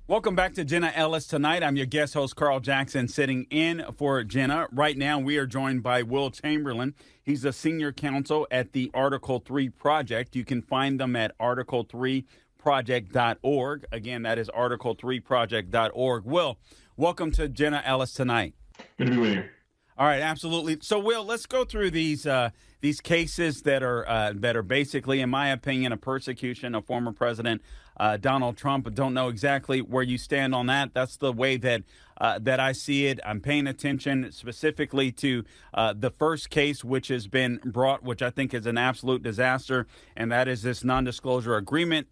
Welcome back to Jenna Ellis Tonight. I'm your guest host, Carl Jackson, sitting in for Jenna. Right now, we are joined by Will Chamberlain. He's a senior counsel at the Article 3 Project. You can find them at article3project.org. Again, that is article3project.org. Will, welcome to Jenna Ellis Tonight. Good to be with you. All right, absolutely. So, Will, let's go through these cases that are basically, in my opinion, a persecution of former President Donald Trump. I don't know exactly where you stand on that. That's the way that I see it. I'm paying attention specifically to the first case, which has been brought, which I think is an absolute disaster, and that is this non-disclosure agreement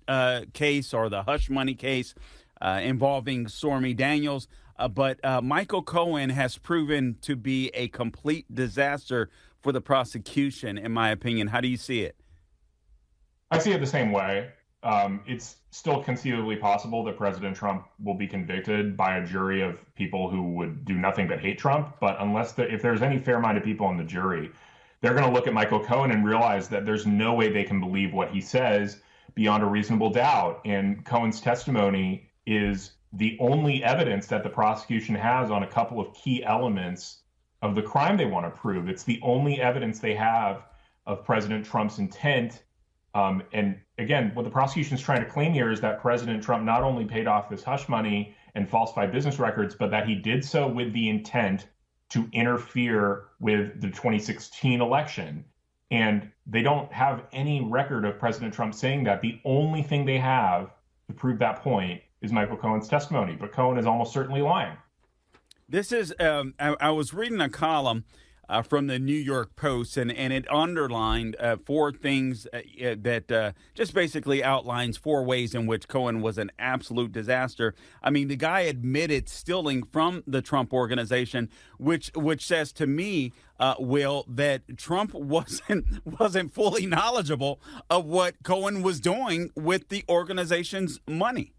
case, or the hush money case involving Stormy Daniels. But Michael Cohen has proven to be a complete disaster for the prosecution, in my opinion. How do you see it? I see it the same way. It's still conceivably possible that President Trump will be convicted by a jury of people who would do nothing but hate Trump. But if there's any fair-minded people on the jury, they're going to look at Michael Cohen and realize that there's no way they can believe what he says beyond a reasonable doubt. And Cohen's testimony is the only evidence that the prosecution has on a couple of key elements of the crime they want to prove. It's the only evidence they have of President Trump's intent. And again, what the prosecution is trying to claim here is that President Trump not only paid off this hush money and falsified business records, but that he did so with the intent to interfere with the 2016 election. And they don't have any record of President Trump saying that. The only thing they have to prove that point is Michael Cohen's testimony. But Cohen is almost certainly lying. This is, I was reading a column from the New York Post, and it underlined four things that just basically outlines four ways in which Cohen was an absolute disaster. I mean, the guy admitted stealing from the Trump organization, which says to me, Will, that Trump wasn't fully knowledgeable of what Cohen was doing with the organization's money.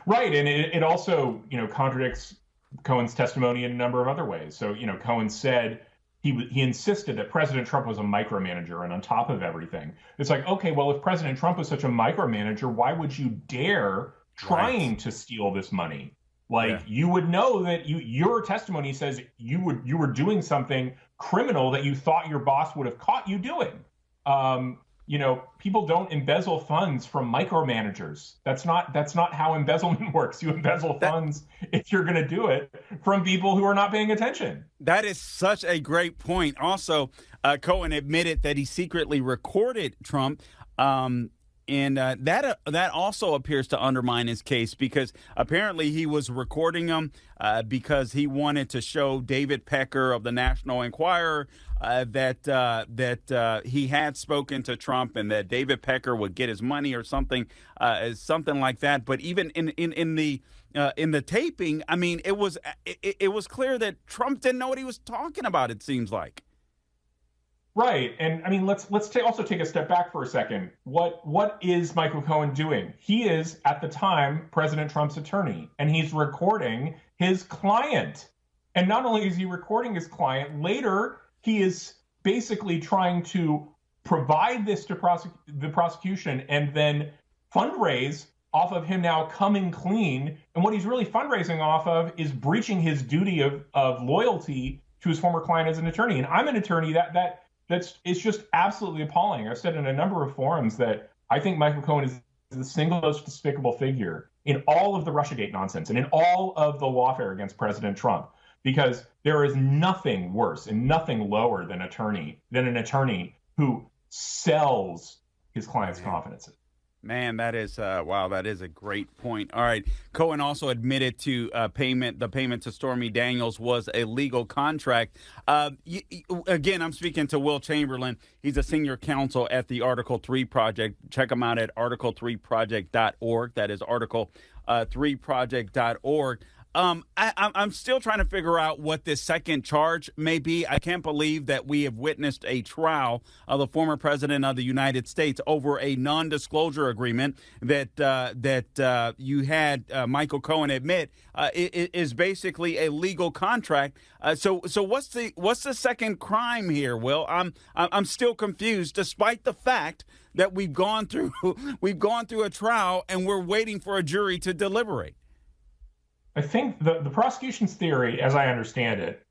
Right, and it also, contradicts Cohen's testimony in a number of other ways. So, Cohen said he insisted that President Trump was a micromanager and on top of everything. It's like, okay, well, if President Trump was such a micromanager, why would you dare trying to steal this money? You would know that your testimony says you were doing something criminal that you thought your boss would have caught you doing. People don't embezzle funds from micromanagers. That's not how embezzlement works. You embezzle funds, if you're going to do it, from people who are not paying attention. That is such a great point. Also, Cohen admitted that he secretly recorded Trump. And that also appears to undermine his case, because apparently he was recording him because he wanted to show David Pecker of the National Enquirer that he had spoken to Trump and that David Pecker would get his money or something like that. But even in the taping, I mean, it was clear that Trump didn't know what he was talking about, it seems like. Right. And I mean, let's also take a step back for a second. What is Michael Cohen doing? He is, at the time, President Trump's attorney, and he's recording his client. And not only is he recording his client, later he is basically trying to provide this to the prosecution and then fundraise off of him now coming clean. And what he's really fundraising off of is breaching his duty of loyalty to his former client as an attorney. And I'm an attorney it's just absolutely appalling. I've said in a number of forums that I think Michael Cohen is the single most despicable figure in all of the Russiagate nonsense and in all of the lawfare against President Trump, because there is nothing worse and nothing lower than an attorney who sells his client's confidences. Man, that is wow. That is a great point. All right, Cohen also admitted to the payment to Stormy Daniels was a legal contract. Again, I'm speaking to Will Chamberlain. He's a senior counsel at the Article 3 Project. Check him out at article3project.org. That is article3project.org. I'm still trying to figure out what this second charge may be. I can't believe that we have witnessed a trial of the former president of the United States over a non-disclosure agreement that you had Michael Cohen admit is basically a legal contract. So what's the second crime here, Will? I'm still confused, despite the fact that we've gone through a trial and we're waiting for a jury to deliberate. I think the prosecution's theory, as I understand it,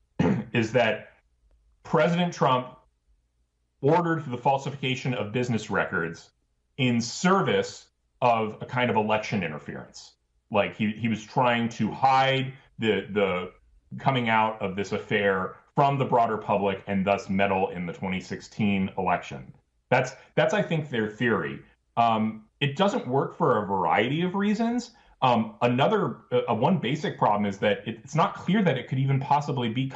is that President Trump ordered the falsification of business records in service of a kind of election interference. Like he was trying to hide the coming out of this affair from the broader public and thus meddle in the 2016 election. That's I think their theory. It doesn't work for a variety of reasons. One basic problem is that it's not clear that it could even possibly be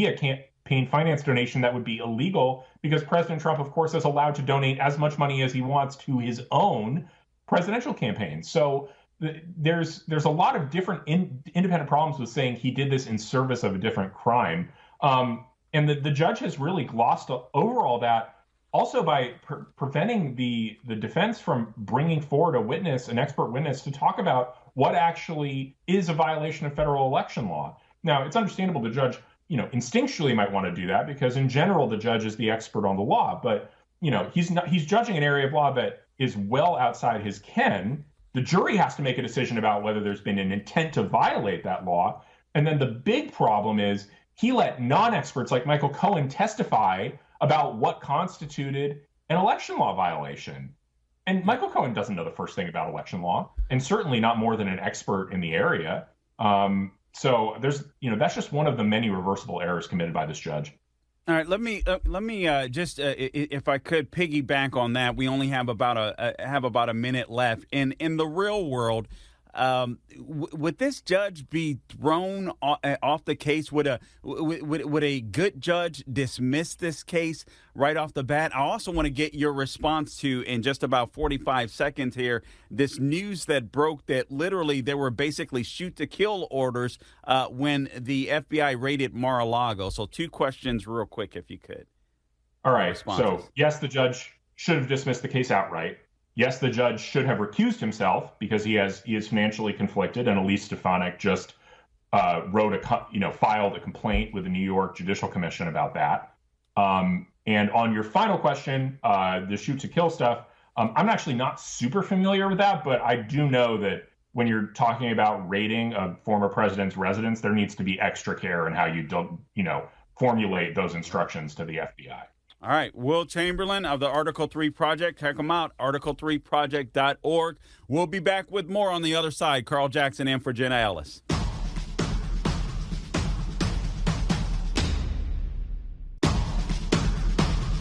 a campaign finance donation that would be illegal, because President Trump, of course, is allowed to donate as much money as he wants to his own presidential campaign. So there's a lot of different independent problems with saying he did this in service of a different crime. And the judge has really glossed over all that, also by preventing the defense from bringing forward an expert witness to talk about what actually is a violation of federal election law. Now, it's understandable the judge, instinctually might want to do that, because in general, the judge is the expert on the law. But, he's judging an area of law that is well outside his ken. The jury has to make a decision about whether there's been an intent to violate that law. And then the big problem is he let non-experts like Michael Cohen testify about what constituted an election law violation. And Michael Cohen doesn't know the first thing about election law, and certainly not more than an expert in the area. So there's, that's just one of the many reversible errors committed by this judge. All right, let me just, if I could piggyback on that. We only have about a minute left. In the real world, would this judge be thrown off the case? Would a good judge dismiss this case right off the bat? I also want to get your response to, in just about 45 seconds here, this news that broke that literally there were basically shoot-to-kill orders when the FBI raided Mar-a-Lago. So 2 questions real quick, if you could. All right. So, yes, the judge should have dismissed the case outright. Yes, the judge should have recused himself because he is financially conflicted, and Elise Stefanik just filed a complaint with the New York Judicial Commission about that. And on your final question, the shoot to kill stuff, I'm actually not super familiar with that, but I do know that when you're talking about raiding a former president's residence, there needs to be extra care in how you formulate those instructions to the FBI. All right. Will Chamberlain of the Article 3 Project. Check them out, article3project.org. We'll be back with more on the other side. Carl Jackson in for Jenna Ellis.